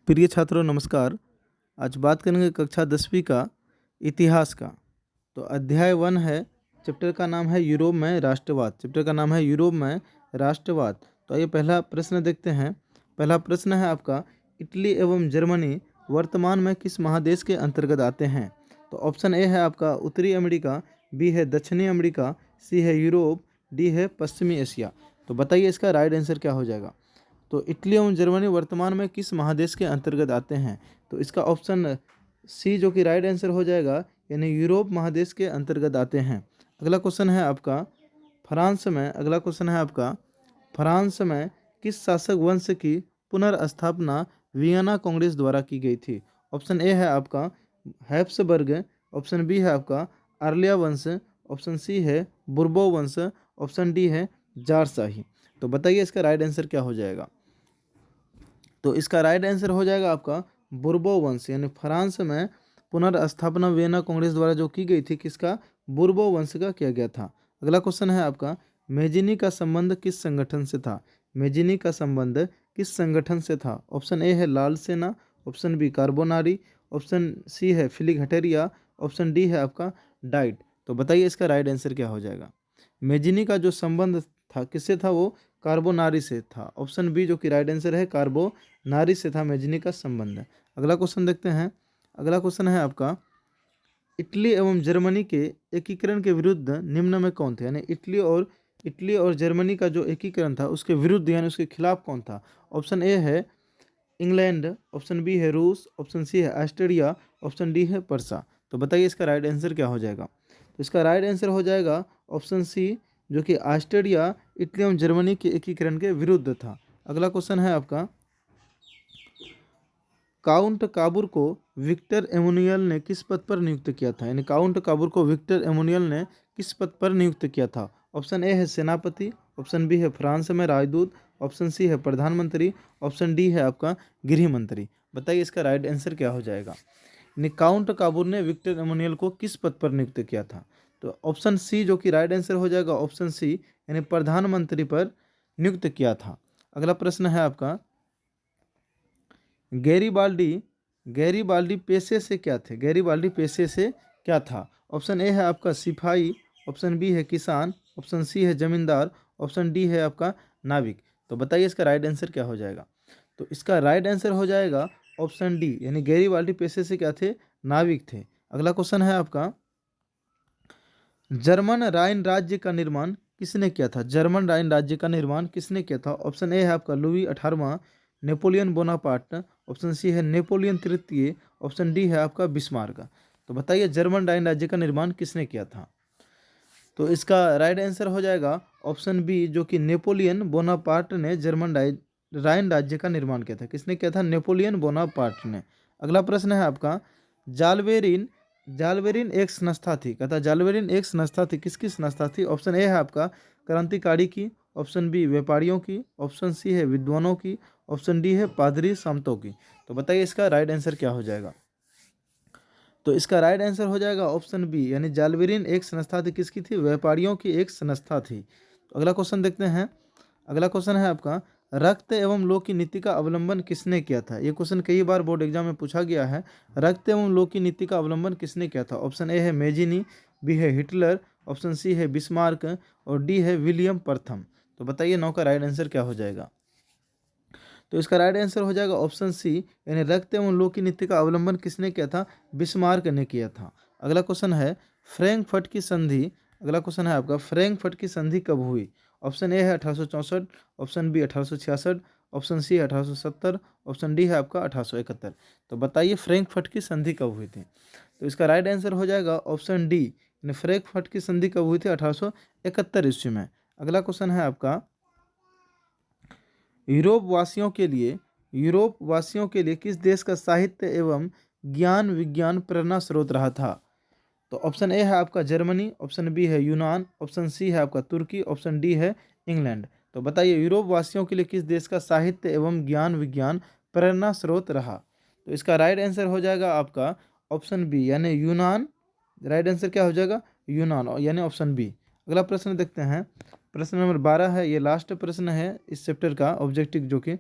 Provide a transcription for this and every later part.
प्रिय छात्रों नमस्कार। आज बात करेंगे कक्षा 10वीं का इतिहास का। तो अध्याय 1 है, चैप्टर का नाम है यूरोप में राष्ट्रवाद। चैप्टर का नाम है यूरोप में राष्ट्रवाद। तो आइए पहला प्रश्न देखते हैं। पहला प्रश्न है आपका, इटली एवं जर्मनी वर्तमान में किस महादेश के अंतर्गत आते हैं? तो ऑप्शन ए है आपका उत्तरी अमेरिका, बी है दक्षिणी अमेरिका, सी है यूरोप, डी है पश्चिमी एशिया। तो बताइए इसका राइट आंसर क्या हो जाएगा। तो इटली एवं जर्मनी वर्तमान में किस महादेश के अंतर्गत आते हैं? तो इसका ऑप्शन सी जो कि राइट आंसर हो जाएगा, यानी यूरोप महादेश के अंतर्गत आते हैं। अगला क्वेश्चन है आपका, फ्रांस में किस शासक वंश की पुनर्स्थापना वियना कांग्रेस द्वारा की गई थी? ऑप्शन ए है आपका हैप्सबर्ग, ऑप्शन बी है आपका आर्लिया वंश, ऑप्शन सी है बुर्बो वंश, ऑप्शन डी है जारशाही। तो बताइए इसका राइट आंसर क्या हो जाएगा। तो इसका राइट आंसर हो जाएगा आपका बुर्बो वंश, यानी फ्रांस में पुनर्स्थापना वियना कांग्रेस द्वारा जो की गई थी, किसका? बुर्बो वंश का किया गया था। अगला क्वेश्चन है आपका, मेजिनी का संबंध किस संगठन से था? मेजिनी का संबंध किस संगठन से था? ऑप्शन ए है Lal Sena, option B Carbonari, option C है फिलिगहटेरिया, ऑप्शन डी है आपका डाइट। तो बताइए इसका राइट आंसर क्या हो जाएगा। मेजिनी का जो संबंध था किससे था? वो कार्बोनारी से था। ऑप्शन बी जो कि राइट आंसर है, कार्बोनारी से था मेजिनी का संबंध। अगला क्वेश्चन देखते हैं। अगला क्वेश्चन है आपका, इटली एवं जर्मनी के एकीकरण के विरुद्ध निम्न में कौन थे? यानी इटली और जर्मनी का जो एकीकरण था उसके विरुद्ध यानी उसके खिलाफ कौन था? ऑप्शन ए है इंग्लैंड, ऑप्शन बी है रूस, ऑप्शन सी है ऑस्ट्रेलिया, ऑप्शन डी है पर्सा। तो बताइए इसका राइट आंसर क्या हो जाएगा। तो इसका राइट आंसर हो जाएगा ऑप्शन सी जो कि ऑस्ट्रेलिया इटली एवं जर्मनी के एकीकरण के विरुद्ध था। अगला क्वेश्चन है आपका, काउंट काबूर को विक्टर एमुनियल ने किस पद पर नियुक्त किया था? यानी काउंट काबूर को विक्टर एमुनियल ने किस पद पर नियुक्त किया था? ऑप्शन ए है सेनापति, ऑप्शन बी है फ्रांस में राजदूत, ऑप्शन सी है प्रधानमंत्री, ऑप्शन डी है आपका गृह मंत्री। बताइए इसका राइट आंसर क्या हो जाएगा। यानी काउंट काबूर ने विक्टर एमुनियल को किस पद पर नियुक्त किया था? तो ऑप्शन सी जो कि राइट आंसर हो जाएगा, ऑप्शन सी यानी प्रधानमंत्री पर नियुक्त किया था। अगला प्रश्न है आपका, गैरीबाल्डी पेशे से क्या थे? गैरीबाल्डी पेशे से क्या था? ऑप्शन ए है आपका सिपाही, ऑप्शन बी है किसान, ऑप्शन सी है जमींदार, ऑप्शन डी है आपका नाविक। तो बताइए इसका राइट आंसर क्या हो जाएगा। तो इसका राइट आंसर हो जाएगा ऑप्शन डी, यानी गैरीबाल्डी पेशे से क्या थे? नाविक थे। अगला क्वेश्चन है आपका, जर्मन राइन राज्य का निर्माण किसने किया था? जर्मन राइन राज्य का निर्माण किसने किया था? ऑप्शन ए है आपका लुई 18वां, नेपोलियन बोनापार्ट, ऑप्शन सी है नेपोलियन तृतीय, ऑप्शन डी है आपका बिस्मार्क। तो बताइए जर्मन राइन राज्य का निर्माण किसने किया था? तो इसका राइट आंसर हो जाएगा ऑप्शन बी जो कि नेपोलियन बोनापार्ट ने जर्मन राइन राज्य का निर्माण किया था। किसने किया था? नेपोलियन बोनापार्ट ने। अगला प्रश्न है आपका, जालवेरिन जालवेरिन एक संस्था थी, कहता जालवेरिन एक संस्था थी, किसकी संस्था थी? ऑप्शन ए है आपका क्रांतिकारी की, ऑप्शन बी व्यापारियों की, ऑप्शन सी है विद्वानों की, ऑप्शन डी है पादरी संतों की। तो बताइए इसका राइट आंसर क्या हो जाएगा। तो इसका राइट आंसर हो जाएगा ऑप्शन बी, यानी जालवेरिन एक संस्था थी, किसकी थी? व्यापारियों की एक संस्था थी। तो अगला क्वेश्चन देखते हैं। अगला क्वेश्चन है आपका, रक्त एवं लोह की नीति का अवलंबन किसने किया था? ये क्वेश्चन कई बार बोर्ड एग्जाम में पूछा गया है। रक्त एवं लोह की नीति का अवलंबन किसने किया था? ऑप्शन ए है मेजिनी, बी है हिटलर, ऑप्शन सी है बिस्मार्क और डी है विलियम प्रथम। तो बताइए 9 का राइट आंसर क्या हो जाएगा। तो इसका राइट आंसर हो जाएगा ऑप्शन सी, यानी रक्त एवं लोह की नीति का अवलंबन किसने किया था? बिस्मार्क ने किया था। अगला क्वेश्चन है, फ्रैंकफर्ट की संधि अगला क्वेश्चन है आपका, फ्रैंकफर्ट की संधि कब हुई? ऑप्शन ए है 1864, option B 1866, option C 1870, option D है आपका 1871। तो बताइए फ्रैंकफर्ट की संधि कब हुई थी? तो इसका राइट आंसर हो जाएगा ऑप्शन डी, यानी फ्रैंकफर्ट की संधि कब हुई थी? 1871 ईस्वी में। अगला क्वेश्चन है आपका, यूरोप वासियों के लिए किस देश का साहित्य एवं ज्ञान विज्ञान प्रेरणा स्रोत रहा था? तो ऑप्शन ए है आपका जर्मनी, ऑप्शन बी है यूनान, ऑप्शन सी है आपका तुर्की, ऑप्शन डी है इंग्लैंड। तो बताइए यूरोप वासियों के लिए किस देश का साहित्य एवं ज्ञान विज्ञान प्रेरणा स्रोत रहा? तो इसका राइट आंसर हो जाएगा आपका ऑप्शन बी, यानी यूनान। राइट आंसर क्या हो जाएगा? यूनान, यानी ऑप्शन बी। अगला प्रश्न देखते हैं। प्रश्न नंबर 12 है, ये लास्ट प्रश्न है इस चैप्टर का ऑब्जेक्टिव, जो कि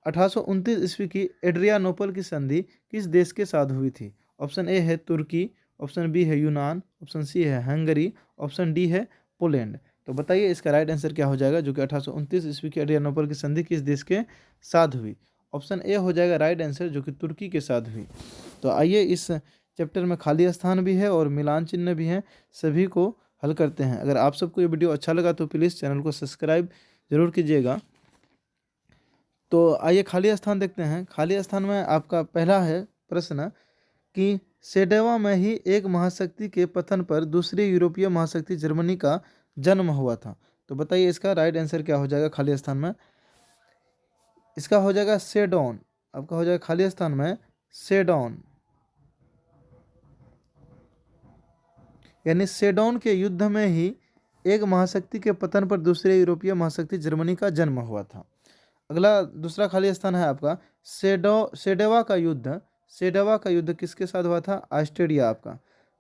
1829 ईस्वी की एड्रियानोपल की संधि किस देश के साथ हुई थी? ऑप्शन ए है तुर्की, ऑप्शन बी है यूनान, ऑप्शन सी है हंगरी, ऑप्शन डी है पोलैंड। तो बताइए इसका राइट आंसर क्या हो जाएगा, जो कि 1829 ईस्वी की एड्रियानोपल की संधि किस देश के साथ हुई? ऑप्शन ए हो जाएगा राइट आंसर, जो कि तुर्की के साथ हुई। तो आइए इस चैप्टर में खाली स्थान भी है और मिलान चिन्ह भी है, सभी को हल करते हैं। अगर आप सबको ये वीडियो अच्छा लगा तो प्लीज़ चैनल को सब्सक्राइब जरूर कीजिएगा। तो आइए खाली स्थान देखते हैं। खाली स्थान में आपका पहला है प्रश्न कि सेडेवा में ही एक महाशक्ति के पतन पर दूसरी यूरोपीय महाशक्ति जर्मनी का जन्म हुआ था। तो बताइए इसका राइट आंसर क्या हो जाएगा खाली स्थान में? इसका हो जाएगा सेडोन। आपका हो जाएगा खाली स्थान में सेडोन, यानी सेडोन के युद्ध में ही एक महाशक्ति के पतन पर दूसरे यूरोपीय महाशक्ति जर्मनी का जन्म हुआ था। अगला दूसरा खाली स्थान है आपका सेडेवा का युद्ध। सेडेवा का युद्ध किसके साथ हुआ था? ऑस्ट्रेलिया। आपका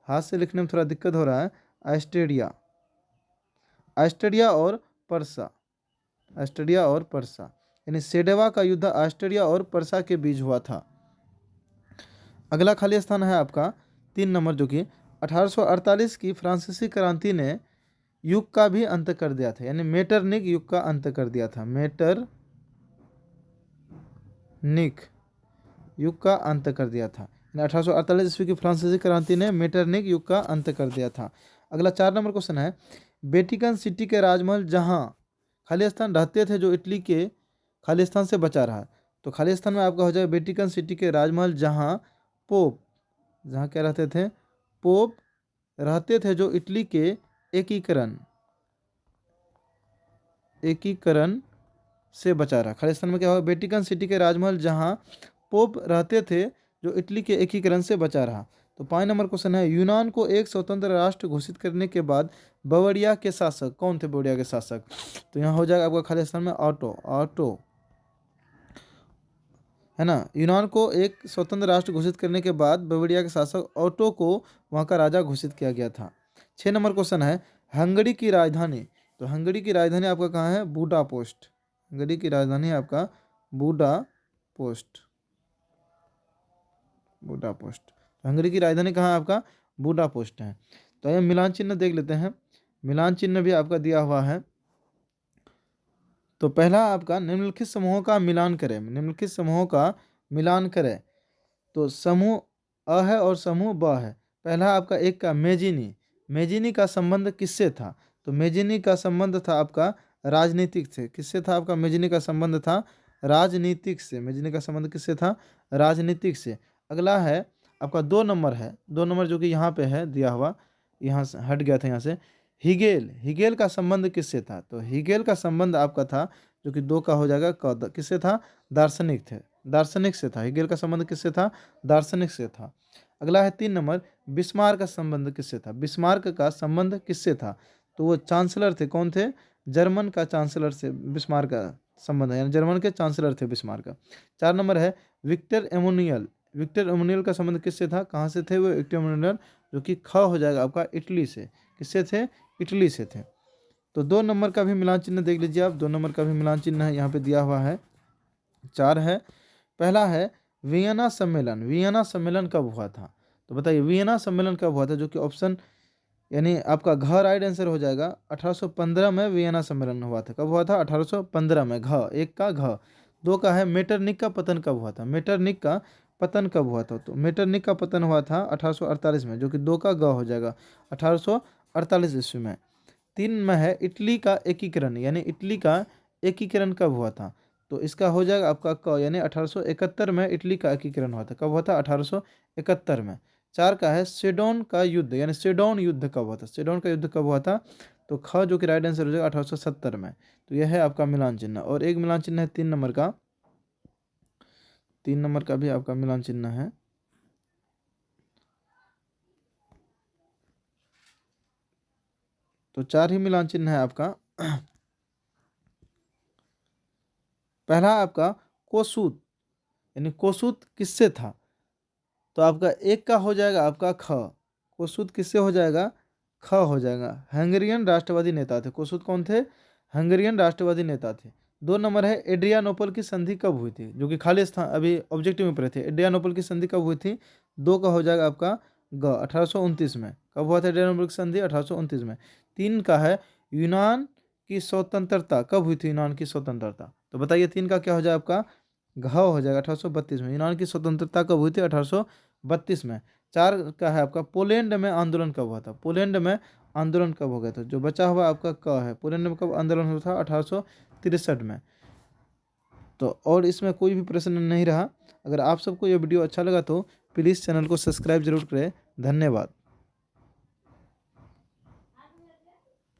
हाथ से लिखने में थोड़ा दिक्कत हो रहा है। ऑस्ट्रेलिया, ऑस्ट्रेलिया और पर्सा, ऑस्ट्रेलिया और पर्सा, यानी सेडेवा का युद्ध ऑस्ट्रेलिया और पर्सा के बीच हुआ था। अगला खाली स्थान है आपका 3 नंबर, जो कि 1848 की फ्रांसीसी क्रांति ने युग का भी अंत कर दिया था, यानी मेटरनिक युग का अंत कर दिया था। मेटरनिक युग का अंत कर दिया था, यानी 1848 ईस्वी की फ्रांसीसी क्रांति ने मेटरनिक युग का अंत कर दिया था। अगला 4 नंबर क्वेश्चन है, वेटिकन सिटी के राजमहल जहां खाली स्थान रहते थे जो इटली के खाली स्थान से बचा रहा। तो खाली स्थान में आपका हो जाएगा वेटिकन सिटी के राजमहल जहां पोप, जहां क्या रहते थे? पोप रहते थे जो इटली के एकीकरण एकीकरण से बचा रहा। खाली स्थान में क्या होगा? वेटिकन सिटी के राजमहल जहां पोप रहते थे जो इटली के एकीकरण से बचा रहा। तो 5 नंबर क्वेश्चन है, यूनान को एक स्वतंत्र राष्ट्र घोषित करने के बाद बवरिया के शासक कौन थे? बवरिया के शासक, तो यहाँ हो जाएगा आपका खाली स्थान में ऑटो, है ना। यूनान को एक स्वतंत्र राष्ट्र घोषित करने के बाद बवरिया के शासक ऑटो को वहाँ का राजा घोषित किया गया था। 6 नंबर क्वेश्चन है, हंगरी की राजधानी। तो हंगरी की राजधानी आपका कहाँ है? बुडापेस्ट। हंगरी की राजधानी आपका बुडापेस्ट, बुडापेस्ट। हंगरी की राजधानी कहाँ है आपका? बुडापेस्ट है। तो ये मिलान चिन्ह देख लेते हैं। मिलान चिन्ह भी आपका दिया हुआ है। तो पहला आपका निम्नलिखित समूहों का मिलान करें, निम्नलिखित समूहों का मिलान करें। तो समूह अ है और समूह ब है। पहला आपका एक का मेजिनी, मेजिनी का संबंध किससे था? तो मेजिनी का संबंध था आपका राजनीतिक से। किससे था आपका मेजिनी का संबंध? था राजनीतिक से। मेजिनी का संबंध किससे था? राजनीतिक से। अगला है आपका 2 नंबर है, 2 नंबर जो कि यहाँ पे है दिया हुआ, यहाँ से हट गया था यहाँ से। हिगेल, हिगेल का संबंध किससे था? तो हिगेल का संबंध आपका था, जो कि 2 का हो जाएगा क, किससे था? दार्शनिक थे, दार्शनिक से था। हिगेल का संबंध किससे था? दार्शनिक से था। अगला है 3 नंबर, बिस्मार्क का संबंध किससे था? बिस्मार्क का संबंध किससे था? तो वो चांसलर थे। कौन थे? जर्मन का चांसलर से बिस्मार्क का संबंध है, यानी जर्मन के चांसलर थे बिस्मार्क। 4 नंबर है विक्टर एमोनियल, विक्टर एमोनियल का संबंध किससे था? कहाँ से थे वो विक्टर एमोनियल? जो कि ख हो जाएगा आपका इटली से। किससे थे? इटली से थे। तो 2 नंबर का भी मिलान चिन्ह देख लीजिए आप। 2 नंबर का भी मिलान चिन्ह है यहाँ पे दिया हुआ है। 4 है, पहला है वियना सम्मेलन। वियना सम्मेलन कब हुआ था? तो बताइए वियना सम्मेलन कब हुआ था, जो कि ऑप्शन यानी आपका घ राइट आंसर हो जाएगा। 1815 में वियना सम्मेलन हुआ था। कब हुआ था? 1815 में। घ, एक का घ। 2 का है मेटरनिक का पतन कब हुआ था? मेटरनिक का पतन कब हुआ था? तो मेटरनिक का पतन हुआ था 1848 में, जो कि 2 का ग हो जाएगा, 1848 ईस्वी में। 3 में है इटली का एकीकरण, यानी इटली का एकीकरण कब हुआ था? तो इसका हो जाएगा आपका क, यानी 1871 में इटली का एकीकरण हुआ था। कब हुआ था? 1871 में। 4 का है सेडोन का युद्ध, यानी सेडोन युद्ध कब हुआ था? सेडोन का युद्ध कब हुआ था? तो ख, जो कि राइट आंसर हो जाएगा 1870 में। तो यह है आपका मिलान चिन्ह। और एक मिलान चिन्ह है 3 नंबर का, 3 नंबर का भी आपका मिलान चिन्ह है। तो 4 ही मिलान चिन्ह है आपका। पहला आपका कोसूत, यानी कोसूत किससे था? तो आपका एक का हो जाएगा आपका ख। कोसूत किससे हो जाएगा? ख हो जाएगा। हंगेरियन राष्ट्रवादी नेता थे। कोसूत कौन थे? हंगेरियन राष्ट्रवादी नेता थे। 2 नंबर है एड्रियानोपल की संधि कब हुई थी, जो कि खाली स्थान अभी ऑब्जेक्टिव में पढ़े थे। एड्रियानोपल की संधि कब हुई थी? 2 का हो जाएगा आपका ग 1829 में। कब हुआ था एड्रियानोपल की संधि? 1829 में। 3 का है यूनान की स्वतंत्रता कब हुई थी? यूनान की स्वतंत्रता, तो बताइए 3 का क्या हो जाएगा आपका? घ हो जाएगा 1832 में। यूनान की स्वतंत्रता कब हुई थी? 1832 में। 4 का है आपका पोलैंड में आंदोलन कब हुआ था? पोलैंड में आंदोलन कब हो गया था? जो बचा हुआ आपका क है, पोलैंड में कब आंदोलन हुआ था? 1863 में। तो और इसमें कोई भी प्रश्न नहीं रहा। अगर आप सबको ये वीडियो अच्छा लगा तो प्लीज़ चैनल को सब्सक्राइब जरूर करें। धन्यवाद।